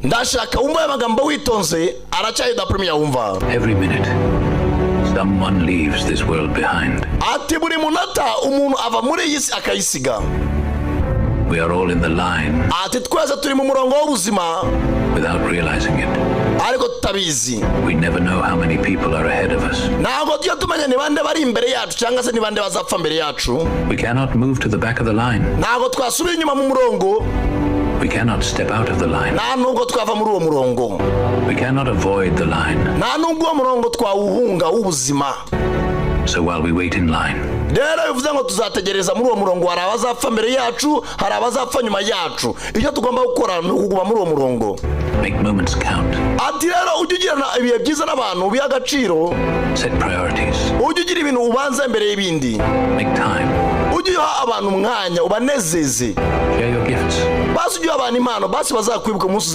ndashaka wumva amagambo witonze aracyayida premier wumva. Every minute someone leaves this world behind. Ati buri munota umuntu ava muri iyi si akayisiga. We are all in the line. Ati twese turi mu murongo w'ubuzima without realizing it. Ariko tutabizi. We never know how many people are ahead of us. Ntabwo tujya tumenya ni bande bari imbere yacu cyangwa se ni bande bazapfa mbere yacu. We cannot move to the back of the line. Ntabwo twasubira inyuma mu murongo. We cannot step out of the line. Nta nubwo twava muri uwo murongo. We cannot avoid the line. Nta nubwo murongo twawuhunga w'ubuzima. So while we wait in line, rero bivuze ngo tuzategereza muri uwo murongo, hari abazapfa mbere yacu, hari abazapfa nyuma yacu. Icyo tugomba gukora ni ukuguma muri uwo murongo. Make moments count. Ati rero ujye ugirana ibihe byiza n'abantu biha agaciro. Set priorities. Ujye ugira ibintu ubanza imbere y'ibindi. Make time. Ujye uha abantu umwanya ubanezeze. Share your gifts. Basi ujye abantu impano, basi bazakwibuka umunsi